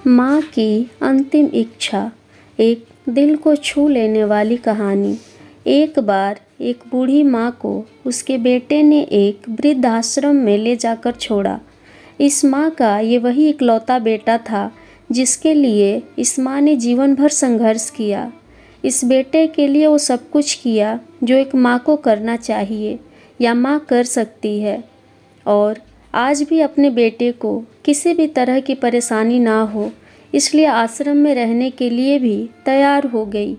माँ की अंतिम इच्छा, एक दिल को छू लेने वाली कहानी। एक बार एक बूढ़ी माँ को उसके बेटे ने एक वृद्धाश्रम में ले जाकर छोड़ा। इस माँ का ये वही इकलौता बेटा था जिसके लिए इस माँ ने जीवन भर संघर्ष किया। इस बेटे के लिए वो सब कुछ किया जो एक माँ को करना चाहिए या माँ कर सकती है, और आज भी अपने बेटे को किसी भी तरह की परेशानी ना हो इसलिए आश्रम में रहने के लिए भी तैयार हो गई।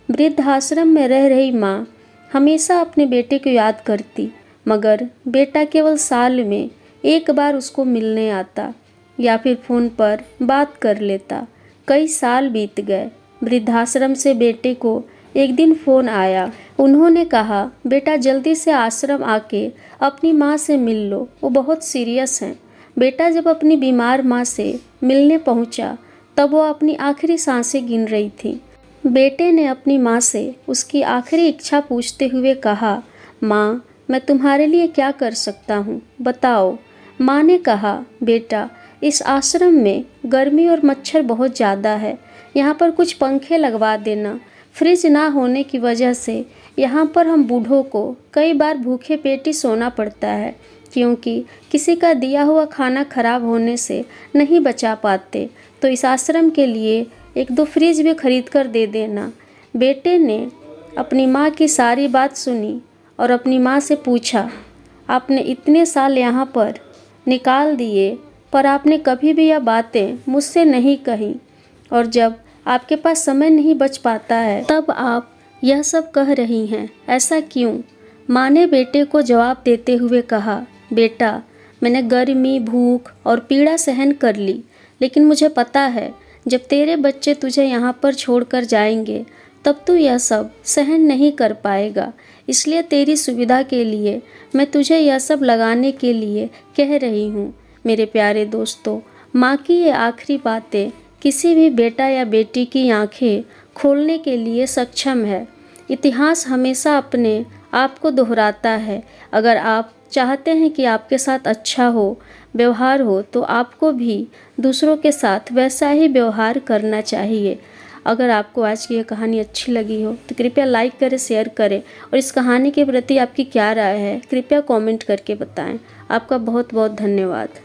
वृद्धाश्रम में रह रही माँ हमेशा अपने बेटे को याद करती, मगर बेटा केवल साल में एक बार उसको मिलने आता या फिर फ़ोन पर बात कर लेता। कई साल बीत गए। वृद्धाश्रम से बेटे को एक दिन फ़ोन आया। उन्होंने कहा, बेटा जल्दी से आश्रम आके अपनी माँ से मिल लो, वो बहुत सीरियस हैं। बेटा जब अपनी बीमार माँ से मिलने पहुँचा तब वो अपनी आखिरी सांसें गिन रही थी। बेटे ने अपनी माँ से उसकी आखिरी इच्छा पूछते हुए कहा, माँ मैं तुम्हारे लिए क्या कर सकता हूँ, बताओ। माँ ने कहा, बेटा इस आश्रम में गर्मी और मच्छर बहुत ज़्यादा है, यहाँ पर कुछ पंखे लगवा देना। फ्रिज ना होने की वजह से यहाँ पर हम बूढ़ों को कई बार भूखे पेट ही सोना पड़ता है, क्योंकि किसी का दिया हुआ खाना खराब होने से नहीं बचा पाते। तो इस आश्रम के लिए एक दो फ्रिज भी खरीद कर दे देना। बेटे ने अपनी माँ की सारी बात सुनी और अपनी माँ से पूछा, आपने इतने साल यहाँ पर निकाल दिए पर आपने कभी भी यह बातें मुझसे नहीं कही, और जब आपके पास समय नहीं बच पाता है तब आप यह सब कह रही हैं, ऐसा क्यों? माँ ने बेटे को जवाब देते हुए कहा, बेटा मैंने गर्मी, भूख और पीड़ा सहन कर ली, लेकिन मुझे पता है जब तेरे बच्चे तुझे यहाँ पर छोड़कर जाएंगे तब तू यह सब सहन नहीं कर पाएगा। इसलिए तेरी सुविधा के लिए मैं तुझे यह सब लगाने के लिए कह रही हूँ। मेरे प्यारे दोस्तों, माँ की ये आखिरी बातें किसी भी बेटा या बेटी की आंखें खोलने के लिए सक्षम है। इतिहास हमेशा अपने आप को दोहराता है। अगर आप चाहते हैं कि आपके साथ अच्छा हो, व्यवहार हो, तो आपको भी दूसरों के साथ वैसा ही व्यवहार करना चाहिए। अगर आपको आज की यह कहानी अच्छी लगी हो तो कृपया लाइक करें, शेयर करें, और इस कहानी के प्रति आपकी क्या राय है कृपया कमेंट करके बताएं। आपका बहुत बहुत धन्यवाद।